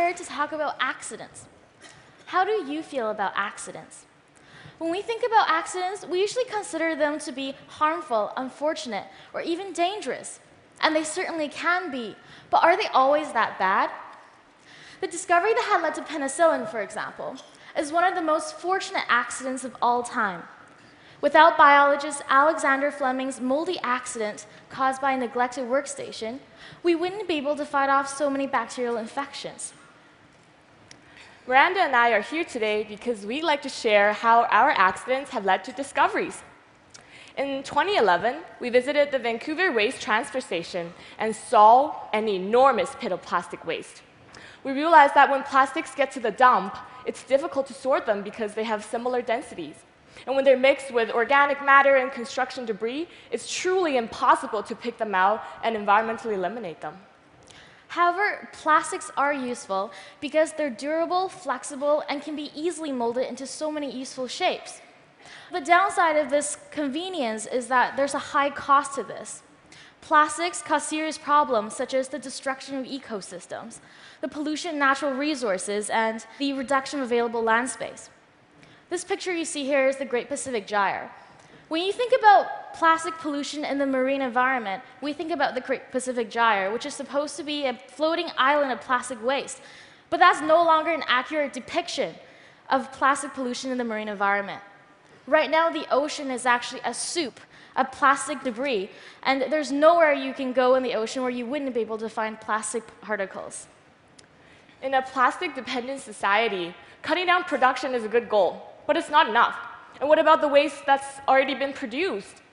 here to talk about accidents. How do you feel about accidents? When we think about accidents, we usually consider them to be harmful, unfortunate, or even dangerous. And they certainly can be, but are they always that bad? The discovery that had led to penicillin, for example, is one of the most fortunate accidents of all time. Without biologist Alexander Fleming's moldy accident caused by a neglected workstation, we wouldn't be able to fight off so many bacterial infections. Miranda and I are here today because we'd like to share how our accidents have led to discoveries. In 2011, we visited the Vancouver Waste Transfer Station and saw an enormous pit of plastic waste. We realized that when plastics get to the dump, it's difficult to sort them because they have similar densities. And when they're mixed with organic matter and construction debris, it's truly impossible to pick them out and environmentally eliminate them. However, plastics are useful because they're durable, flexible, and can be easily molded into so many useful shapes. The downside of this convenience is that there's a high cost to this. Plastics cause serious problems such as the destruction of ecosystems, the pollution of natural resources, and the reduction of available land space. This picture you see here is the Great Pacific Gyre. When you think about plastic pollution in the marine environment, we think about the Great Pacific Gyre, which is supposed to be a floating island of plastic waste. But that's no longer an accurate depiction of plastic pollution in the marine environment. Right now, the ocean is actually a soup of plastic debris, and there's nowhere you can go in the ocean where you wouldn't be able to find plastic particles. In a plastic-dependent society, cutting down production is a good goal, but it's not enough. And what about the waste that's already been produced?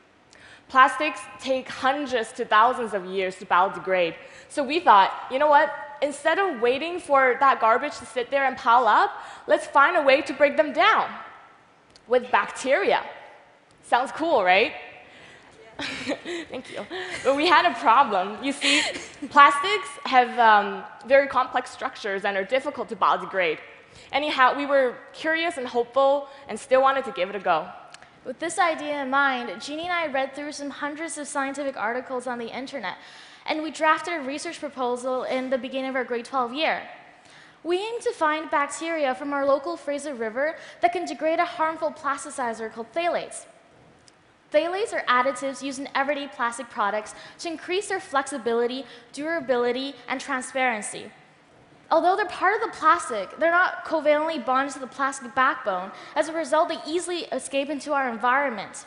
Plastics take hundreds to thousands of years to biodegrade. So we thought, you know what? Instead of waiting for that garbage to sit there and pile up, let's find a way to break them down with bacteria. Sounds cool, right? Thank you. But we had a problem. You see, plastics have very complex structures and are difficult to biodegrade. Anyhow, we were curious and hopeful and still wanted to give it a go. With this idea in mind, Jeannie and I read through some hundreds of scientific articles on the internet, and we drafted a research proposal in the beginning of our grade 12 year. We aim to find bacteria from our local Fraser River that can degrade a harmful plasticizer called phthalates. Phthalates are additives used in everyday plastic products to increase their flexibility, durability, and transparency. Although they're part of the plastic, they're not covalently bonded to the plastic backbone. As a result, they easily escape into our environment.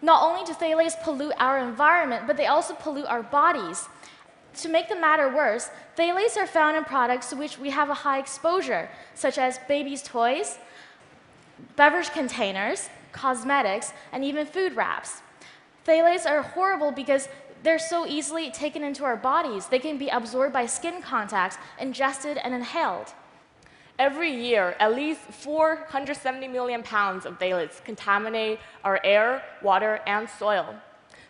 Not only do phthalates pollute our environment, but they also pollute our bodies. To make the matter worse, phthalates are found in products to which we have a high exposure, such as babies' toys, beverage containers, cosmetics, and even food wraps. Phthalates are horrible because they're so easily taken into our bodies. They can be absorbed by skin contact, ingested, and inhaled. Every year, at least 470 million pounds of phthalates contaminate our air, water, and soil.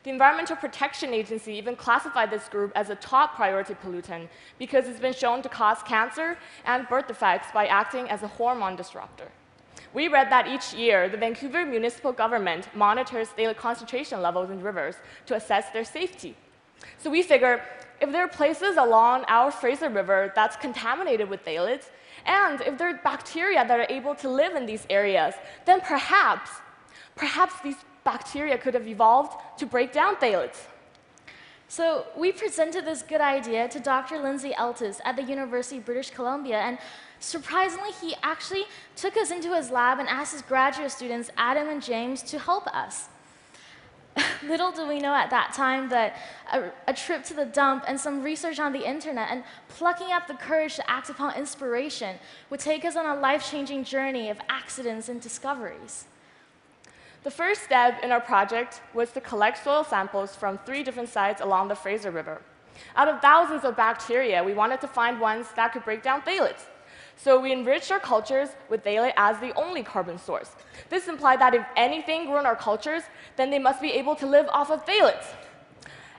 The Environmental Protection Agency even classified this group as a top priority pollutant because it's been shown to cause cancer and birth defects by acting as a hormone disruptor. We read that each year, the Vancouver municipal government monitors phthalate concentration levels in rivers to assess their safety. So we figure, if there are places along our Fraser River that's contaminated with phthalates, and if there are bacteria that are able to live in these areas, then perhaps these bacteria could have evolved to break down phthalates. So we presented this good idea to Dr. Lindsay Eltis at the University of British Columbia, and surprisingly, he actually took us into his lab and asked his graduate students, Adam and James, to help us. Little did we know at that time that a trip to the dump and some research on the internet and plucking up the courage to act upon inspiration would take us on a life-changing journey of accidents and discoveries. The first step in our project was to collect soil samples from 3 different sites along the Fraser River. Out of thousands of bacteria, we wanted to find ones that could break down phthalates. So we enriched our cultures with phthalate as the only carbon source. This implied that if anything grew in our cultures, then they must be able to live off of phthalates.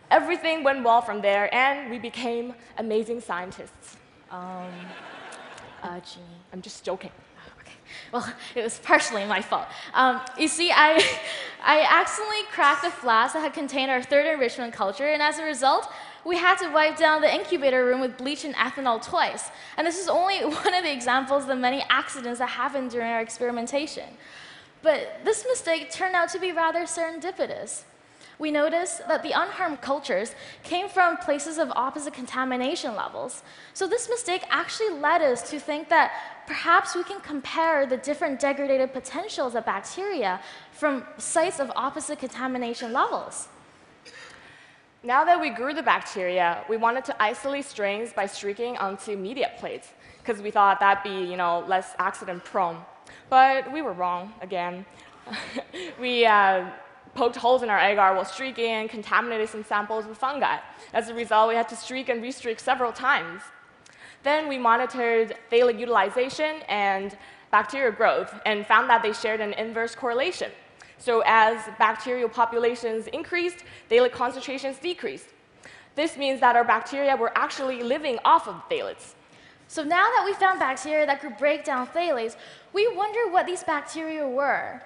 Everything went well from there, and we became amazing scientists. Jeannie. I'm just joking. Well, it was partially my fault. You see, I accidentally cracked a flask that had contained our third enrichment culture, and as a result, we had to wipe down the incubator room with bleach and ethanol twice. And this is only one of the examples of the many accidents that happened during our experimentation. But this mistake turned out to be rather serendipitous. We noticed that the unharmed cultures came from places of opposite contamination levels. So this mistake actually led us to think that perhaps we can compare the different degradative potentials of bacteria from sites of opposite contamination levels. Now that we grew the bacteria, we wanted to isolate strains by streaking onto media plates, because we thought that'd be less accident-prone. But we were wrong again. We poked holes in our agar while streaking and contaminated some samples with fungi. As a result, we had to streak and restreak several times. Then we monitored phthalate utilization and bacterial growth and found that they shared an inverse correlation. So as bacterial populations increased, phthalate concentrations decreased. This means that our bacteria were actually living off of phthalates. So now that we found bacteria that could break down phthalates, we wonder what these bacteria were.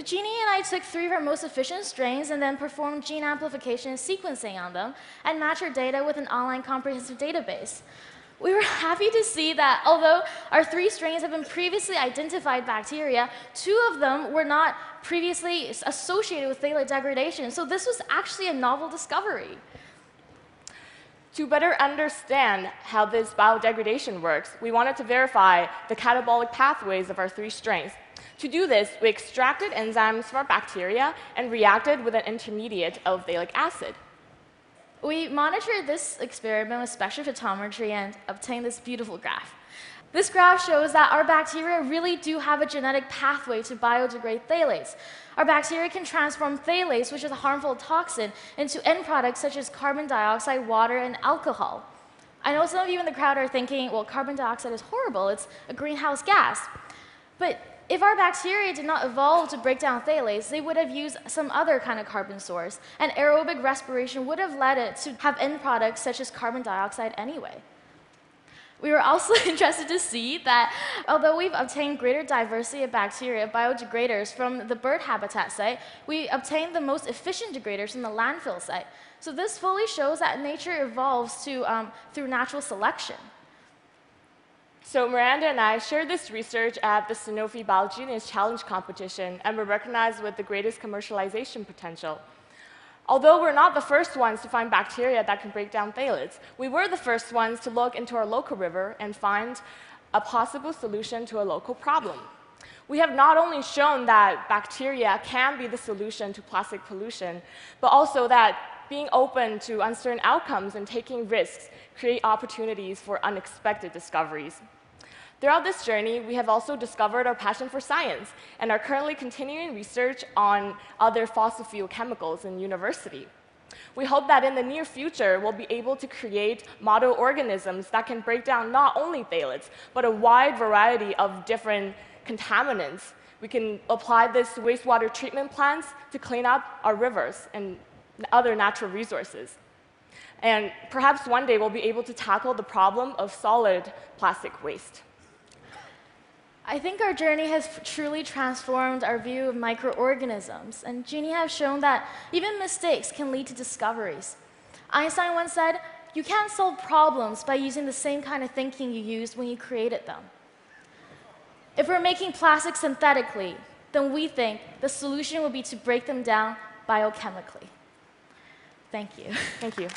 Jeannie and I took 3 of our most efficient strains and then performed gene amplification and sequencing on them and matched our data with an online comprehensive database. We were happy to see that although our 3 strains have been previously identified bacteria, 2 of them were not previously associated with phthalate degradation. So this was actually a novel discovery. To better understand how this biodegradation works, we wanted to verify the catabolic pathways of our 3 strains. To do this, we extracted enzymes from our bacteria and reacted with an intermediate of phthalic acid. We monitored this experiment with spectrophotometry and obtained this beautiful graph. This graph shows that our bacteria really do have a genetic pathway to biodegrade phthalates. Our bacteria can transform phthalates, which is a harmful toxin, into end products such as carbon dioxide, water, and alcohol. I know some of you in the crowd are thinking, well, carbon dioxide is horrible, it's a greenhouse gas. But if our bacteria did not evolve to break down phthalates, they would have used some other kind of carbon source, and aerobic respiration would have led it to have end products such as carbon dioxide anyway. We were also interested to see that although we've obtained greater diversity of bacteria biodegraders from the bird habitat site, we obtained the most efficient degraders from the landfill site. So this fully shows that nature evolves through natural selection. So Miranda and I shared this research at the Sanofi BioGenius Challenge competition and were recognized with the greatest commercialization potential. Although we're not the first ones to find bacteria that can break down phthalates, we were the first ones to look into our local river and find a possible solution to a local problem. We have not only shown that bacteria can be the solution to plastic pollution, but also that being open to uncertain outcomes and taking risks create opportunities for unexpected discoveries. Throughout this journey, we have also discovered our passion for science and are currently continuing research on other fossil fuel chemicals in university. We hope that in the near future, we'll be able to create model organisms that can break down not only phthalates, but a wide variety of different contaminants. We can apply this to wastewater treatment plants to clean up our rivers and other natural resources. And perhaps one day we'll be able to tackle the problem of solid plastic waste. I think our journey has truly transformed our view of microorganisms, and Jeannie has shown that even mistakes can lead to discoveries. Einstein once said, "You can't solve problems by using the same kind of thinking you used when you created them." If we're making plastics synthetically, then we think the solution will be to break them down biochemically. Thank you. Thank you.